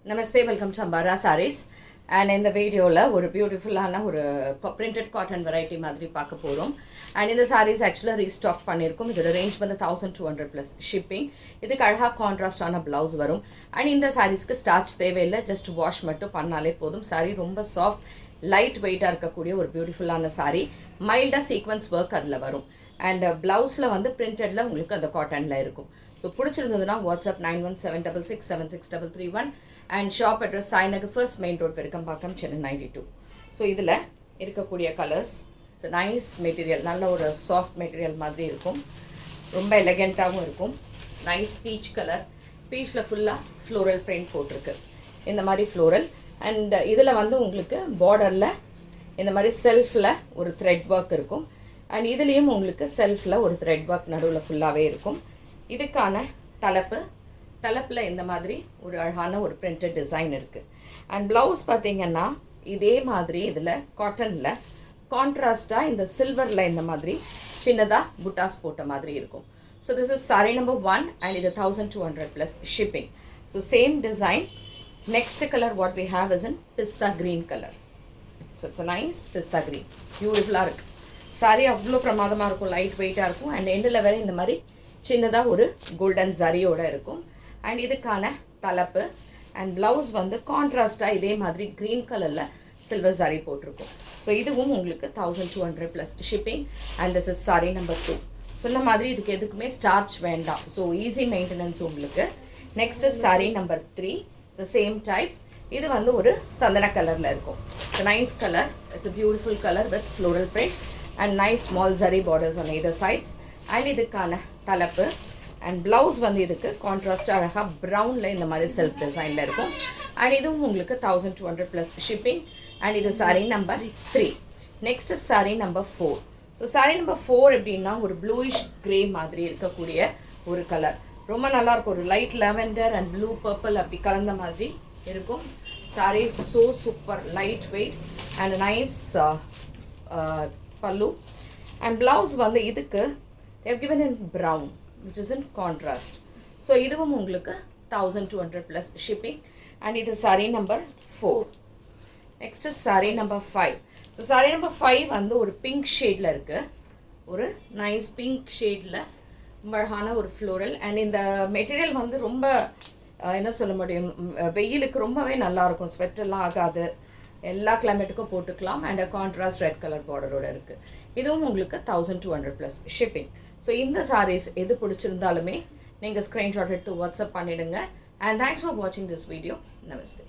Namaste, welcome to Ambara Sarees. And in the video la ஒரு பியூட்டிஃபுல்லான ஒரு printed cotton variety மாதிரி பார்க்க போறோம். And இந்த sarees actually restock பண்ணிருக்கோம். இதோட range வந்து 1200 plus shipping. இதுக்கு அழகா கான்ட்ராஸ்ட் ஆன blouse வரும். And இந்த sareesக்கு starch தேவையில்லை, just wash மட்டும் பண்ணாலே போதும். saree ரொம்ப soft, light weight இருக்கக்கூடிய ஒரு பியூட்டிஃபுல்லான saree. மைல்டா sequence work அதுல வரும். And blouse-ல வந்து printed-ல உங்களுக்கு அந்த cotton-ல இருக்கும். So பிடிச்சிருந்ததுன்னா WhatsApp 9176663331 and shop address Sainagar First Main Road Virkampakam Chennai 92. So இதில் இருக்கக்கூடிய கலர்ஸ் இட்ஸ் நைஸ் மெட்டீரியல், நல்ல ஒரு சாஃப்ட் மெட்டீரியல் மாதிரி இருக்கும், ரொம்ப எலகெண்ட்டாகவும் இருக்கும். நைஸ் பீச் கலர், பீச்சில் ஃபுல்லாக ஃப்ளோரல் பிரிண்ட் போட்டிருக்கு, இந்த மாதிரி ஃப்ளோரல். அண்ட் இதில் வந்து உங்களுக்கு பார்டரில் இந்த மாதிரி செல்ஃபில் ஒரு த்ரெட் ஒர்க் இருக்கும். அண்ட் இதுலேயும் உங்களுக்கு செல்ஃபில் ஒரு த்ரெட் ஒர்க் நடுவில் ஃபுல்லாகவே இருக்கும். இதுக்கான தலைப்பில் இந்த மாதிரி ஒரு அழகான ஒரு பிரிண்டட் டிசைன் இருக்குது. அண்ட் ப்ளவுஸ் பார்த்திங்கன்னா இதே மாதிரி இதில் காட்டனில் கான்ட்ராஸ்டாக இந்த சில்வரில் இந்த மாதிரி சின்னதாக புட்டாஸ் போட்ட மாதிரி இருக்கும். So this is saree number 1 and இது 1200 plus shipping. So same design. Next colour what we have is in pista green colour. So it's a nice pista green, பியூட்டிஃபுல்லாக இருக்குது. saree அவ்வளோ பிரமாதமாக இருக்கும், லைட் வெயிட்டாக இருக்கும். அண்ட் எண்டில் வேறு இந்த மாதிரி சின்னதாக ஒரு கோல்டன் ஜரியோடு இருக்கும். அண்ட் இதுக்கான தலைப்பு அண்ட் ப்ளவுஸ் வந்து கான்ட்ராஸ்டாக இதே மாதிரி க்ரீன் கலரில் சில்வர் சாரி போட்டிருக்கும். ஸோ இதுவும் உங்களுக்கு 1200 plus shipping. And this is saree number 2. சொன்ன மாதிரி இதுக்கு எதுக்குமே ஸ்டார்ச் வேண்டாம், ஸோ ஈஸி மெயின்டெனன்ஸ் உங்களுக்கு. Next is saree number 3, the same type. இது வந்து ஒரு சந்தன கலரில் இருக்கும். It's nice colour, it's a beautiful colour with floral print and nice small zari borders on either sides. And இதுக்கான தலைப்பு அண்ட் ப்ளவுஸ் வந்து இதுக்கு கான்ட்ராஸ்டாக அழகாக ப்ரௌனில் இந்த மாதிரி செல்ஃப் டிசைனில் இருக்கும். அண்ட் இதுவும் உங்களுக்கு 1200 ப்ளஸ் ஷிப்பிங். அண்ட் இது saree number 3. Next saree number 4. So saree number 4 எப்படின்னா ஒரு ப்ளூயிஷ் க்ரே மாதிரி இருக்கக்கூடிய ஒரு கலர், ரொம்ப நல்லாயிருக்கும். ஒரு light lavender and blue purple அப்படி கலந்த மாதிரி இருக்கும். saree so super light weight and nice பல்லு. அண்ட் ப்ளவுஸ் வந்து இதுக்கு they have given in brown which is in contrast. So இதுவும் உங்களுக்கு 1200 plus shipping. And இது saree number 4. Next is saree number 5. So saree number 5 வந்து ஒரு pink shadeல இருக்கு, ஒரு nice pink shadeல அழகான ஒரு floral. And இந்த மெட்டீரியல் வந்து ரொம்ப என்ன சொல்ல முடியும், வெயிலுக்கு ரொம்பவே நல்லாயிருக்கும், ஸ்வெட்டெல்லாம் ஆகாது, எல்லா கிளைமேட்டுக்கும் போட்டுக்கலாம். அண்ட் கான்ட்ராஸ்ட் ரெட் கலர் பார்டரோடு இருக்குது. இதுவும் உங்களுக்கு 1200 ப்ளஸ் ஷிப்பிங். ஸோ இந்த சாரீஸ் எது பிடிச்சிருந்தாலுமே நீங்கள் ஸ்க்ரீன்ஷாட் எடுத்து வாட்ஸ்அப் பண்ணிவிடுங்க. அண்ட் தேங்க்ஸ் ஃபார் வாட்சிங் திஸ் வீடியோ. நமஸ்தே.